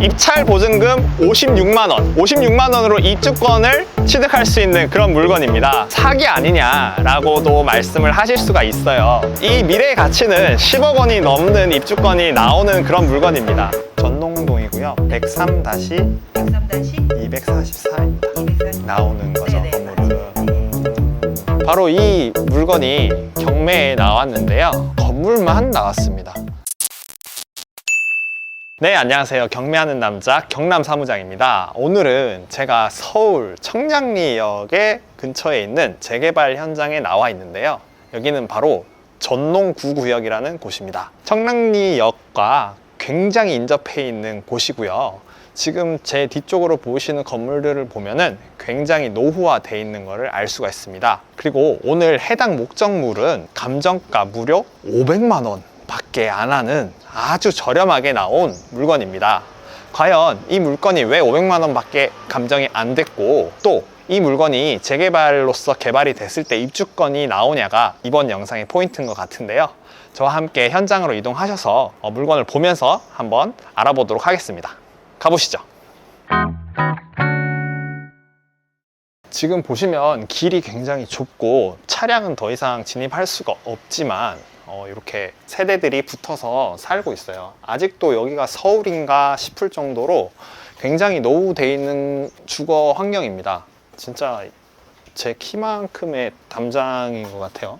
입찰 보증금 56만원 56만원으로 입주권을 취득할 수 있는 그런 물건입니다. 사기 아니냐라고도 말씀을 하실 수가 있어요. 이 미래의 가치는 10억 원이 넘는 입주권이 나오는 그런 물건입니다. 전농동이고요. 103-244입니다. 나오는 거죠, 건물은. 바로 이 물건이 경매에 나왔는데요. 건물만 나왔습니다. 네, 안녕하세요. 경매하는 남자 경남사무장입니다. 오늘은 제가 서울 청량리역의 근처에 있는 재개발 현장에 나와 있는데요. 여기는 바로 전농 9구역이라는 곳입니다. 청량리역과 굉장히 인접해 있는 곳이고요. 지금 제 뒤쪽으로 보이시는 건물들을 보면은 굉장히 노후화되어 있는 것을 알 수가 있습니다. 그리고 오늘 해당 목적물은 감정가 무려 500만 원 밖에 안 하는 아주 저렴하게 나온 물건입니다. 과연 이 물건이 왜 500만 원 밖에 감정이 안 됐고, 또 이 물건이 재개발로서 개발이 됐을 때 입주권이 나오냐가 이번 영상의 포인트인 것 같은데요. 저와 함께 현장으로 이동하셔서 물건을 보면서 한번 알아보도록 하겠습니다. 가보시죠. 지금 보시면 길이 굉장히 좁고 차량은 더 이상 진입할 수가 없지만 이렇게 세대들이 붙어서 살고 있어요. 아직도 여기가 서울인가 싶을 정도로 굉장히 노후되어 있는 주거 환경입니다. 진짜 제 키만큼의 담장인 것 같아요.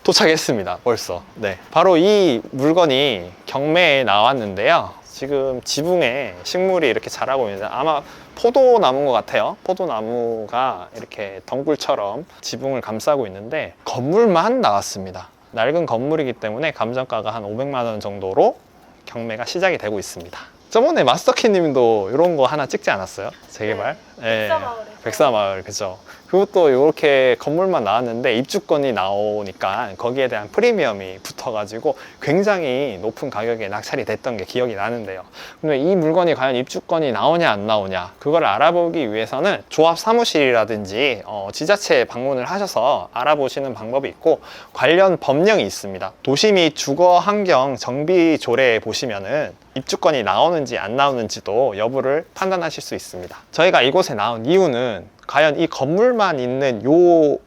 도착했습니다, 벌써. 네, 바로 이 물건이 경매에 나왔는데요. 지금 지붕에 식물이 이렇게 자라고 있는데 아마 포도나무인 것 같아요. 포도나무가 이렇게 덩굴처럼 지붕을 감싸고 있는데 건물만 나왔습니다. 낡은 건물이기 때문에 감정가가 한 500만 원 정도로 경매가 시작이 되고 있습니다. 저번에 마스터키 님도 이런 거 하나 찍지 않았어요? 재개발? 네, 백사마을에. 백사마을, 그죠. 그것도 이렇게 건물만 나왔는데 입주권이 나오니까 거기에 대한 프리미엄이 붙어가지고 굉장히 높은 가격에 낙찰이 됐던 게 기억이 나는데요. 근데 이 물건이 과연 입주권이 나오냐 안 나오냐, 그걸 알아보기 위해서는 조합 사무실이라든지 지자체에 방문을 하셔서 알아보시는 방법이 있고, 관련 법령이 있습니다. 도시 및 주거 환경 정비 조례에 보시면은 입주권이 나오는지 안 나오는지도 여부를 판단하실 수 있습니다. 저희가 이곳에 나온 이유는 과연 이 건물만 있는 요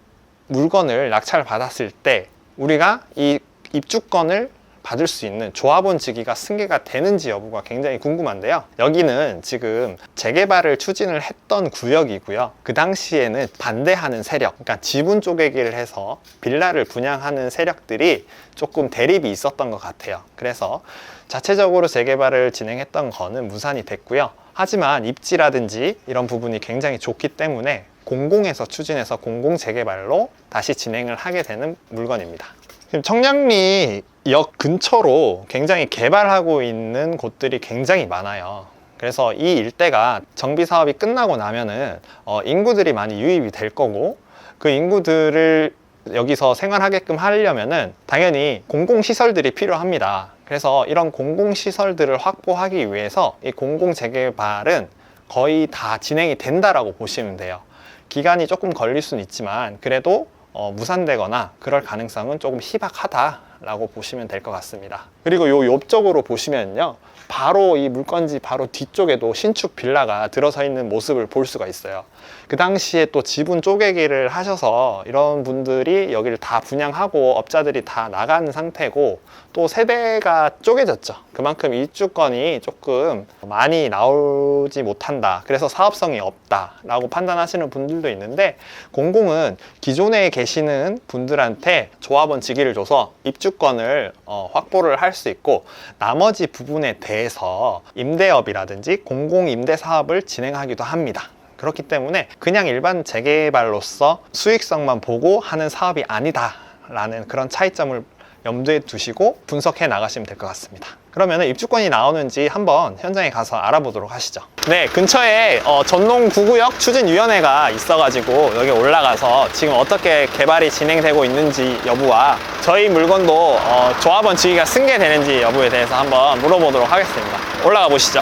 물건을 낙찰 받았을 때 우리가 이 입주권을 받을 수 있는 조합원 직위가 승계가 되는지 여부가 굉장히 궁금한데요. 여기는 지금 재개발을 추진을 했던 구역이고요. 그 당시에는 반대하는 세력, 그러니까 지분 쪼개기를 해서 빌라를 분양하는 세력들이 조금 대립이 있었던 것 같아요. 그래서 자체적으로 재개발을 진행했던 거는 무산이 됐고요. 하지만 입지라든지 이런 부분이 굉장히 좋기 때문에 공공에서 추진해서 공공 재개발로 다시 진행을 하게 되는 물건입니다. 지금 청량리역 근처로 굉장히 개발하고 있는 곳들이 굉장히 많아요. 그래서 이 일대가 정비 사업이 끝나고 나면은 인구들이 많이 유입이 될 거고, 그 인구들을 여기서 생활하게끔 하려면은 당연히 공공시설들이 필요합니다. 그래서 이런 공공시설들을 확보하기 위해서 이 공공재개발은 거의 다 진행이 된다라고 보시면 돼요. 기간이 조금 걸릴 수는 있지만 그래도 무산되거나 그럴 가능성은 조금 희박하다라고 보시면 될 것 같습니다. 그리고 요 옆쪽으로 보시면요, 바로 이 물건지 바로 뒤쪽에도 신축 빌라가 들어서 있는 모습을 볼 수가 있어요. 그 당시에 또 지분 쪼개기를 하셔서 이런 분들이 여기를 다 분양하고 업자들이 다 나간 상태고, 또 세대가 쪼개졌죠. 그만큼 입주권이 조금 많이 나오지 못한다, 그래서 사업성이 없다 라고 판단하시는 분들도 있는데, 공공은 기존에 계시는 분들한테 조합원 직위를 줘서 입주권을 확보를 할 수 있고, 나머지 부분에 대해서 임대업이라든지 공공임대 사업을 진행하기도 합니다. 그렇기 때문에 그냥 일반 재개발로서 수익성만 보고 하는 사업이 아니다 라는 그런 차이점을 염두에 두시고 분석해 나가시면 될 것 같습니다. 그러면 입주권이 나오는지 한번 현장에 가서 알아보도록 하시죠. 네, 근처에 전농 9구역 추진위원회가 있어가지고 여기 올라가서 지금 어떻게 개발이 진행되고 있는지 여부와 저희 물건도 조합원 직위가 승계되는지 여부에 대해서 한번 물어보도록 하겠습니다. 올라가 보시죠.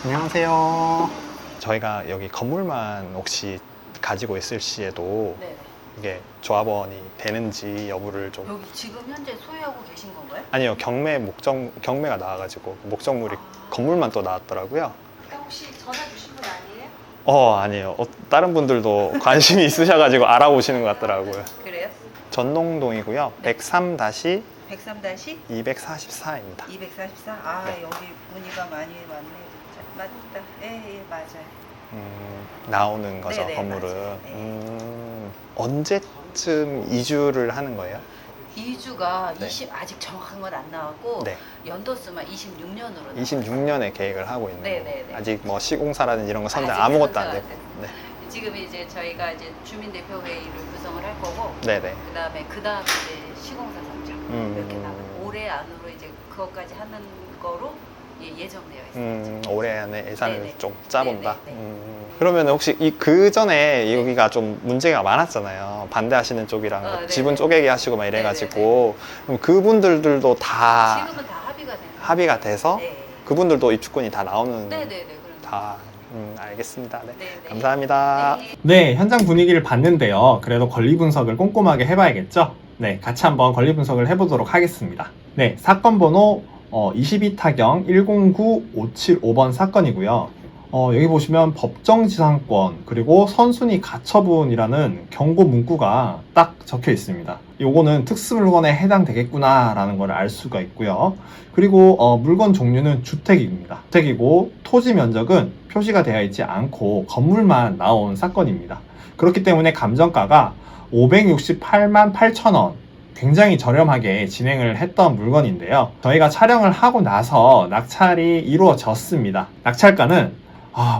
안녕하세요. 저희가 여기 건물만 혹시 가지고 있을 시에도 네. 이게 조합원이 되는지 여부를 좀. 여기 지금 현재 소유하고 계신 건가요? 아니요, 경매가 나와가지고 목적물이 건물만 또 나왔더라고요. 혹시 전화 주신 분 아니에요? 아니에요. 다른 분들도 관심이 있으셔가지고 알아보시는 것 같더라고요. 그래요? 전농동이고요. 103-244입니다. 103-244. 아, 네. 여기 문의가 많이 왔네. 진짜. 맞다. 예, 맞아요. 나오는 거죠, 네네, 건물은. 맞아요. 네. 언제쯤 이주를 하는 거예요? 2주가 네. 아직 정확한 건 안 나왔고 네. 연도수만 26년으로 26년에 계획을 하고 있는 네네네. 거예요. 아직 뭐 시공사라든지 이런 거 선정 아직 아무것도 안 선정 되고. 안 네. 지금 이제 저희가 이제 주민대표 회의를 구성을 할 거고 네네. 그다음에 이제 시공사 선정 이렇게 나가 올해 안으로 이제 그것까지 하는 거로 예정되어 있습니다. 올해 안에 예산을 네네. 좀 짜본다. 네네네. 그러면 혹시 그 전에 여기가 좀 문제가 많았잖아요. 반대하시는 쪽이랑 뭐 네네. 지분 쪼개기 하시고 막 이래가지고 그럼 그분들도 다 지금은 다 합의가 되는 합의가 돼서 네. 그분들도 입주권이 다 나오는 네네네. 그럼 다 알겠습니다. 네. 네네. 감사합니다. 네. 네, 현장 분위기를 봤는데요. 그래도 권리 분석을 꼼꼼하게 해봐야겠죠? 네, 같이 한번 권리 분석을 해보도록 하겠습니다. 네, 사건 번호 22타경 109575번 사건이고요. 여기 보시면 법정지상권 그리고 선순위 가처분이라는 경고 문구가 딱 적혀 있습니다. 요거는 특수물건에 해당되겠구나 라는 걸 알 수가 있고요. 그리고 물건 종류는 주택입니다. 주택이고 토지 면적은 표시가 되어 있지 않고 건물만 나온 사건입니다. 그렇기 때문에 감정가가 568만 8천 원, 굉장히 저렴하게 진행을 했던 물건인데요. 저희가 촬영을 하고 나서 낙찰이 이루어졌습니다. 낙찰가는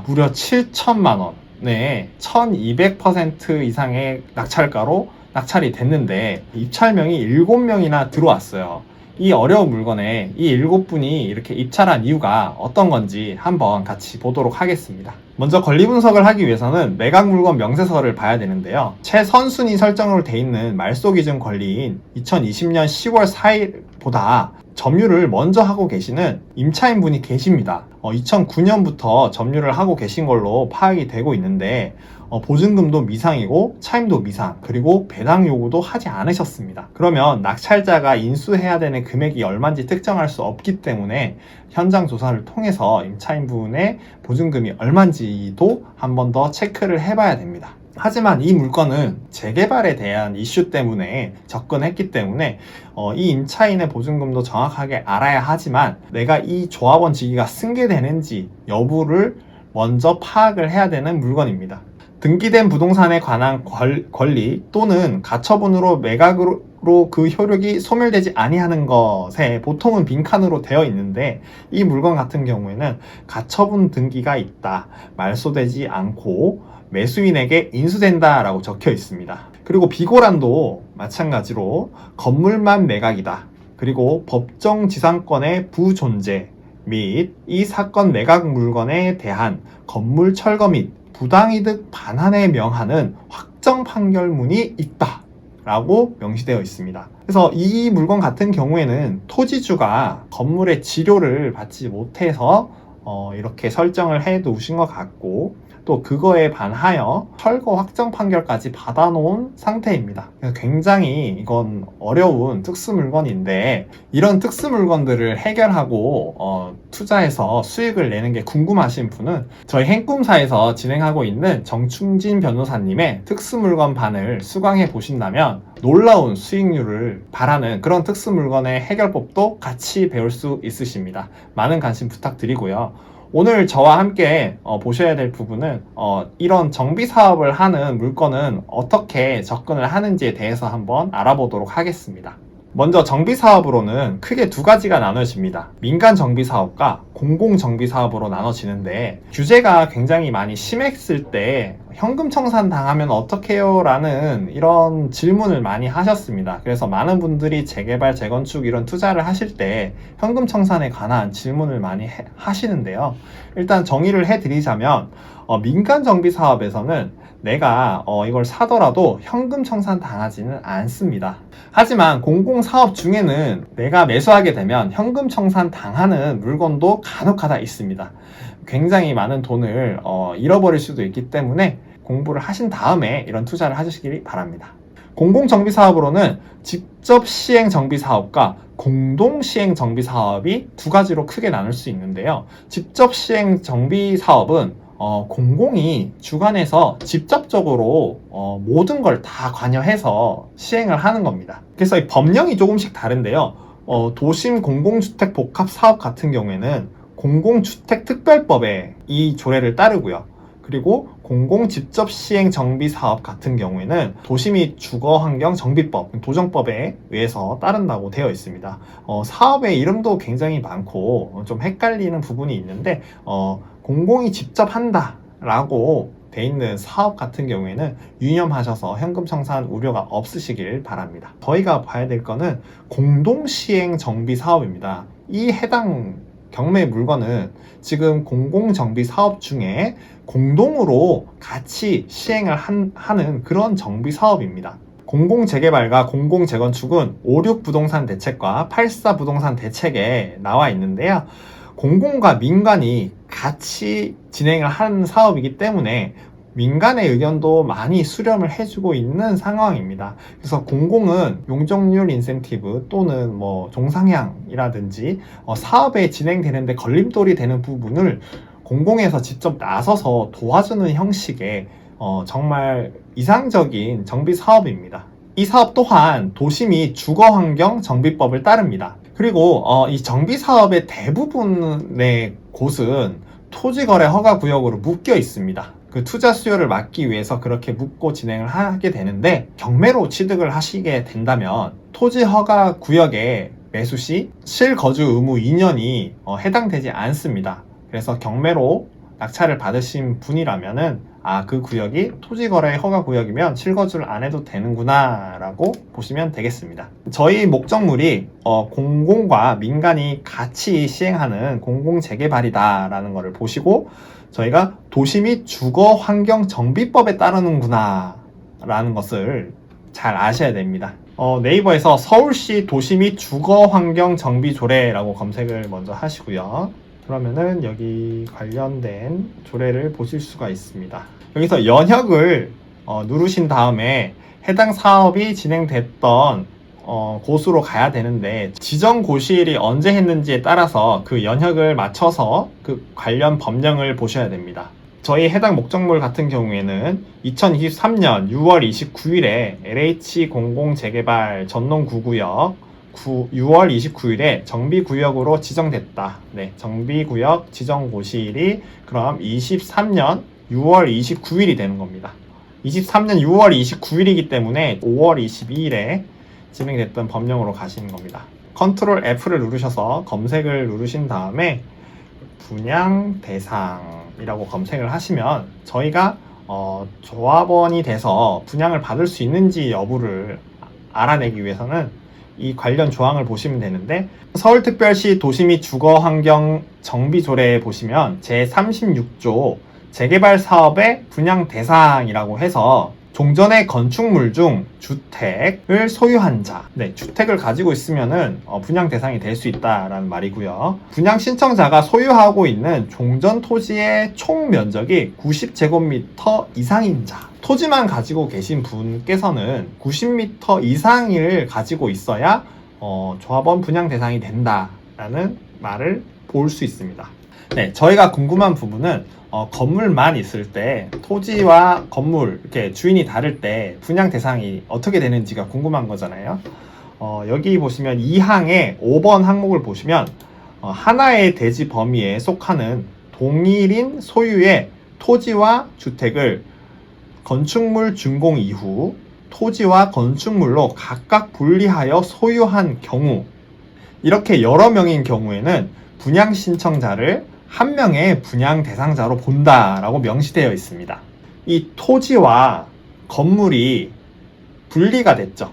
무려 7천만 원, 네, 1200% 이상의 낙찰가로 낙찰이 됐는데 입찰명이 7명이나 들어왔어요. 이 어려운 물건에 이 7분이 이렇게 입찰한 이유가 어떤 건지 한번 같이 보도록 하겠습니다. 먼저 권리 분석을 하기 위해서는 매각 물건 명세서를 봐야 되는데요. 최선순위 설정으로 돼 있는 말소기준 권리인 2020년 10월 4일보다 점유를 먼저 하고 계시는 임차인 분이 계십니다. 2009년부터 점유를 하고 계신 걸로 파악이 되고 있는데 보증금도 미상이고 차임도 미상, 그리고 배당 요구도 하지 않으셨습니다. 그러면 낙찰자가 인수해야 되는 금액이 얼마인지 특정할 수 없기 때문에 현장 조사를 통해서 임차인분의 보증금이 얼마인지도 한 번 더 체크를 해봐야 됩니다. 하지만 이 물건은 재개발에 대한 이슈 때문에 접근했기 때문에 이 임차인의 보증금도 정확하게 알아야 하지만 내가 이 조합원 직위가 승계되는지 여부를 먼저 파악을 해야 되는 물건입니다. 등기된 부동산에 관한 권리 또는 가처분으로 매각으로 그 효력이 소멸되지 아니하는 것에 보통은 빈칸으로 되어 있는데 이 물건 같은 경우에는 가처분 등기가 있다, 말소되지 않고 매수인에게 인수된다 라고 적혀 있습니다. 그리고 비고란도 마찬가지로 건물만 매각이다, 그리고 법정지상권의 부존재 및 이 사건 매각 물건에 대한 건물 철거 및 부당이득 반환에 명하는 확정 판결문이 있다 라고 명시되어 있습니다. 그래서 이 물건 같은 경우에는 토지주가 건물의 지료를 받지 못해서 이렇게 설정을 해 두신 것 같고 또 그거에 반하여 철거 확정 판결까지 받아놓은 상태입니다. 그래서 굉장히 이건 어려운 특수 물건인데 이런 특수 물건들을 해결하고 투자해서 수익을 내는 게 궁금하신 분은 저희 행꿈사에서 진행하고 있는 정충진 변호사님의 특수 물건반을 수강해 보신다면 놀라운 수익률을 바라는 그런 특수 물건의 해결법도 같이 배울 수 있으십니다. 많은 관심 부탁드리고요. 오늘 저와 함께 보셔야 될 부분은 이런 정비 사업을 하는 물건은 어떻게 접근을 하는지에 대해서 한번 알아보도록 하겠습니다. 먼저 정비 사업으로는 크게 두 가지가 나눠집니다. 민간 정비 사업과 공공 정비 사업으로 나눠지는데 규제가 굉장히 많이 심했을 때 현금 청산 당하면 어떡해요? 라는 이런 질문을 많이 하셨습니다. 그래서 많은 분들이 재개발, 재건축 이런 투자를 하실 때 현금 청산에 관한 질문을 많이 하시는데요. 일단 정의를 해드리자면 민간 정비 사업에서는 내가 이걸 사더라도 현금 청산 당하지는 않습니다. 하지만 공공사업 중에는 내가 매수하게 되면 현금 청산 당하는 물건도 간혹가다 있습니다. 굉장히 많은 돈을 잃어버릴 수도 있기 때문에 공부를 하신 다음에 이런 투자를 하시길 바랍니다. 공공정비사업으로는 직접 시행 정비사업과 공동 시행 정비사업이 두 가지로 크게 나눌 수 있는데요. 직접 시행 정비사업은 공공이 주관해서 직접적으로 모든 걸 다 관여해서 시행을 하는 겁니다. 그래서 이 법령이 조금씩 다른데요. 도심 공공주택 복합사업 같은 경우에는 공공주택특별법에 이 조례를 따르고요. 그리고 공공직접시행 정비사업 같은 경우에는 도시및 주거환경정비법, 도정법에 의해서 따른다고 되어 있습니다. 사업의 이름도 굉장히 많고 좀 헷갈리는 부분이 있는데 공공이 직접 한다 라고 돼 있는 사업 같은 경우에는 유념하셔서 현금 청산 우려가 없으시길 바랍니다. 저희가 봐야 될 거는 공동시행 정비 사업입니다. 이 해당 경매 물건은 지금 공공정비 사업 중에 공동으로 같이 시행을 하는 그런 정비 사업입니다. 공공재개발과 공공재건축은 56부동산 대책과 84부동산 대책에 나와 있는데요. 공공과 민간이 같이 진행을 한 사업이기 때문에 민간의 의견도 많이 수렴을 해주고 있는 상황입니다. 그래서 공공은 용적률 인센티브 또는 종상향이라든지 사업에 진행되는데 걸림돌이 되는 부분을 공공에서 직접 나서서 도와주는 형식의 정말 이상적인 정비 사업입니다. 이 사업 또한 도시및 주거환경 정비법을 따릅니다. 그리고 이 정비 사업의 대부분의 곳은 토지거래 허가구역으로 묶여 있습니다. 그 투자 수요를 막기 위해서 그렇게 묶고 진행을 하게 되는데 경매로 취득을 하시게 된다면 토지 허가 구역의 매수 시 실거주 의무 2년이 해당되지 않습니다. 그래서 경매로 낙찰을 받으신 분이라면은 그 구역이 토지거래 허가 구역이면 실거주를 안 해도 되는구나 라고 보시면 되겠습니다. 저희 목적물이 공공과 민간이 같이 시행하는 공공재개발이다 라는 것을 보시고 저희가 도시 및 주거환경정비법에 따르는구나 라는 것을 잘 아셔야 됩니다. 네이버에서 서울시 도시 및 주거환경정비조례라고 검색을 먼저 하시고요. 그러면은 여기 관련된 조례를 보실 수가 있습니다. 여기서 연혁을 누르신 다음에 해당 사업이 진행됐던 곳으로 가야 되는데 지정 고시일이 언제 했는지에 따라서 그 연혁을 맞춰서 그 관련 법령을 보셔야 됩니다. 저희 해당 목적물 같은 경우에는 2023년 6월 29일에 LH 공공재개발 전농 9구역 6월 29일에 정비구역으로 지정됐다. 네, 정비구역 지정고시일이 그럼 23년 6월 29일이 되는 겁니다. 23년 6월 29일이기 때문에 5월 22일에 진행됐던 법령으로 가시는 겁니다. 컨트롤 F를 누르셔서 검색을 누르신 다음에 분양 대상이라고 검색을 하시면 저희가 조합원이 돼서 분양을 받을 수 있는지 여부를 알아내기 위해서는 이 관련 조항을 보시면 되는데 서울특별시 도시 및 주거환경 정비조례에 보시면 제36조 재개발 사업의 분양 대상이라고 해서 종전의 건축물 중 주택을 소유한 자, 주택을 가지고 있으면은 분양 대상이 될 수 있다라는 말이고요. 분양 신청자가 소유하고 있는 종전 토지의 총 면적이 90제곱미터 이상인 자, 토지만 가지고 계신 분께서는 90m 이상을 가지고 있어야 조합원 분양 대상이 된다라는 말을 볼 수 있습니다. 네, 저희가 궁금한 부분은 건물만 있을 때 토지와 건물 이렇게 주인이 다를 때 분양 대상이 어떻게 되는지가 궁금한 거잖아요. 여기 보시면 2항의 5번 항목을 보시면 하나의 대지 범위에 속하는 동일인 소유의 토지와 주택을 건축물 준공 이후 토지와 건축물로 각각 분리하여 소유한 경우, 이렇게 여러 명인 경우에는 분양 신청자를 한 명의 분양 대상자로 본다라고 명시되어 있습니다. 이 토지와 건물이 분리가 됐죠.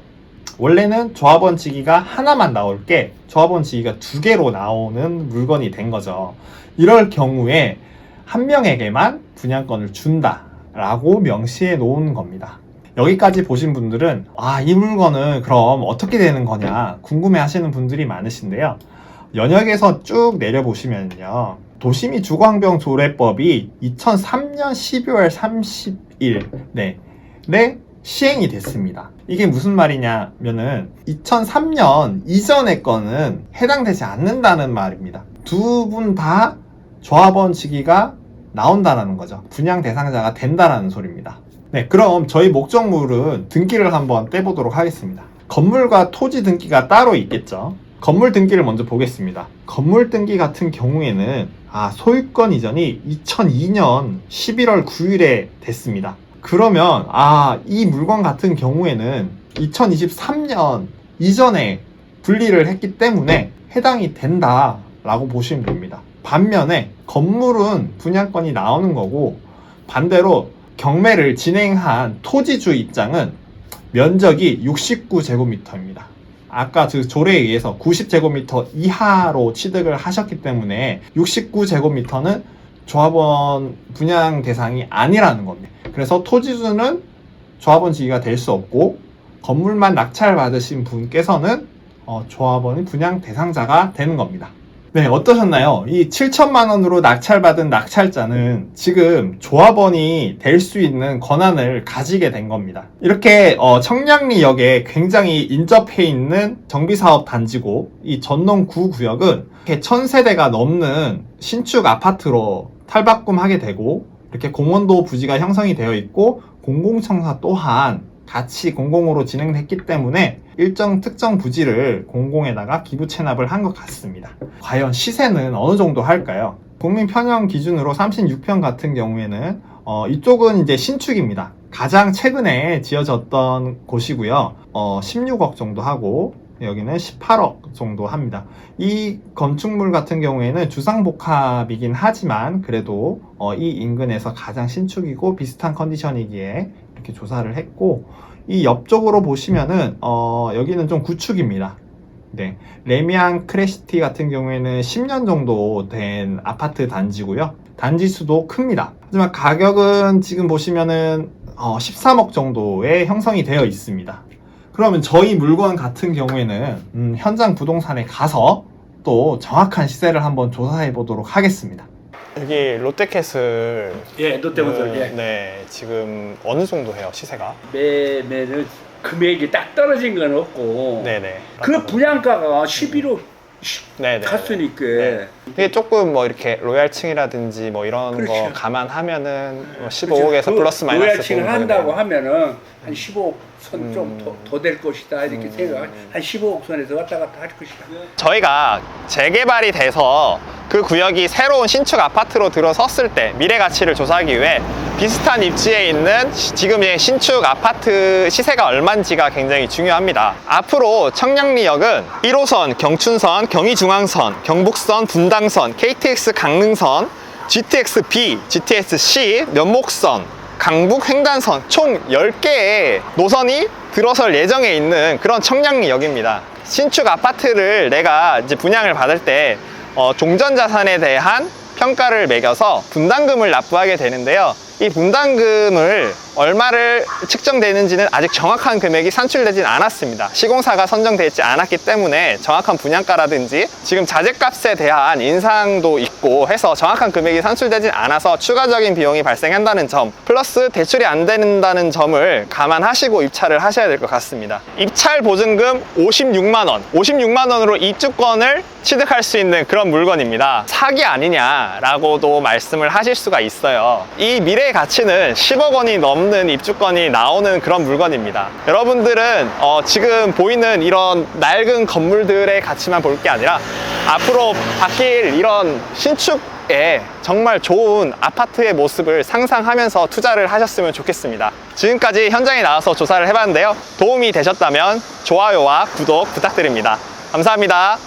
원래는 조합원 지기가 하나만 나올 게 조합원 지기가 2개로 나오는 물건이 된 거죠. 이럴 경우에 한 명에게만 분양권을 준다라고 명시해 놓은 겁니다. 여기까지 보신 분들은 이 물건은 그럼 어떻게 되는 거냐 궁금해 하시는 분들이 많으신데요. 연역에서 쭉 내려보시면요. 도시 및 주거환경조례법이 2003년 12월 30일 네 시행이 됐습니다. 이게 무슨 말이냐면은 2003년 이전의 건은 해당되지 않는다는 말입니다. 두 분 다 조합원 직위가 나온다라는 거죠. 분양 대상자가 된다라는 소리입니다. 네, 그럼 저희 목적물은 등기를 한번 떼보도록 하겠습니다. 건물과 토지 등기가 따로 있겠죠. 건물 등기를 먼저 보겠습니다. 건물 등기 같은 경우에는 소유권 이전이 2002년 11월 9일에 됐습니다. 그러면 이 물건 같은 경우에는 2023년 이전에 분리를 했기 때문에 해당이 된다라고 보시면 됩니다. 반면에 건물은 분양권이 나오는 거고, 반대로 경매를 진행한 토지주 입장은 면적이 69제곱미터입니다. 아까 그 조례에 의해서 90제곱미터 이하로 취득을 하셨기 때문에 69제곱미터는 조합원 분양 대상이 아니라는 겁니다. 그래서 토지주는 조합원 지위가 될 수 없고, 건물만 낙찰받으신 분께서는 조합원이 분양 대상자가 되는 겁니다. 네, 어떠셨나요? 이 7천만 원으로 낙찰받은 낙찰자는 지금 조합원이 될 수 있는 권한을 가지게 된 겁니다. 이렇게 청량리역에 굉장히 인접해 있는 정비사업 단지고, 이 전농 9구역은 이렇게 1000세대가 넘는 신축 아파트로 탈바꿈하게 되고, 이렇게 공원도 부지가 형성이 되어 있고, 공공청사 또한 같이 공공으로 진행됐기 때문에 일정 특정 부지를 공공에다가 기부 체납을 한 것 같습니다. 과연 시세는 어느 정도 할까요? 국민 편형 기준으로 36평 같은 경우에는 이쪽은 이제 신축입니다. 가장 최근에 지어졌던 곳이고요. 16억 정도 하고, 여기는 18억 정도 합니다. 이 건축물 같은 경우에는 주상복합이긴 하지만 그래도 이 인근에서 가장 신축이고 비슷한 컨디션이기에 이렇게 조사를 했고, 이 옆쪽으로 보시면은 여기는 좀 구축입니다. 네, 레미안 크레시티 같은 경우에는 10년 정도 된 아파트 단지고요. 단지 수도 큽니다. 하지만 가격은 지금 보시면은 13억 정도에 형성이 되어 있습니다. 그러면 저희 물건 같은 경우에는 현장 부동산에 가서 또 정확한 시세를 한번 조사해 보도록 하겠습니다. 여기 롯데캐슬. 예, 롯데캐슬. 예. 네, 지금 어느 정도 해요, 시세가? 매매는 금액이 딱 떨어진 건 없고, 네네. 그 분양가가 11억 네네. 갔으니까. 네. 이게 조금 뭐 이렇게 로얄층이라든지 뭐 이런 그렇죠. 거 감안하면은 15억에서 플러스 마이너스 로얄층을 보면 한다고 되겠네요. 하면은 한 15억 선 좀 더 될 것이다 이렇게 생각. 한 15억 선에서 왔다 갔다 할 것이다. 저희가 재개발이 돼서 그 구역이 새로운 신축 아파트로 들어섰을 때 미래 가치를 조사하기 위해 비슷한 입지에 있는 지금의 신축 아파트 시세가 얼마인지가 굉장히 중요합니다. 앞으로 청량리역은 1호선, 경춘선, 경의중앙선, 경북선, 분당선, KTX 강릉선, GTX-B, GTX-C, 면목선, 강북 횡단선 총 10개의 노선이 들어설 예정에 있는 그런 청량리역입니다. 신축 아파트를 내가 이제 분양을 받을 때 종전자산에 대한 평가를 매겨서 분담금을 납부하게 되는데요. 이 분담금을 얼마를 측정되는지는 아직 정확한 금액이 산출되진 않았습니다. 시공사가 선정되어 있지 않았기 때문에 정확한 분양가라든지 지금 자재값에 대한 인상도 있고 해서 정확한 금액이 산출되진 않아서 추가적인 비용이 발생한다는 점, 플러스 대출이 안 된다는 점을 감안하시고 입찰을 하셔야 될 것 같습니다. 입찰 보증금 56만 원, 56만 원으로 입주권을 취득할 수 있는 그런 물건입니다. 사기 아니냐라고도 말씀을 하실 수가 있어요. 이 미래의 가치는 10억 원이 넘는 입주권이 나오는 그런 물건입니다. 여러분들은 지금 보이는 이런 낡은 건물들의 가치만 볼 게 아니라 앞으로 바뀔 이런 신축에 정말 좋은 아파트의 모습을 상상하면서 투자를 하셨으면 좋겠습니다. 지금까지 현장에 나와서 조사를 해봤는데요. 도움이 되셨다면 좋아요와 구독 부탁드립니다. 감사합니다.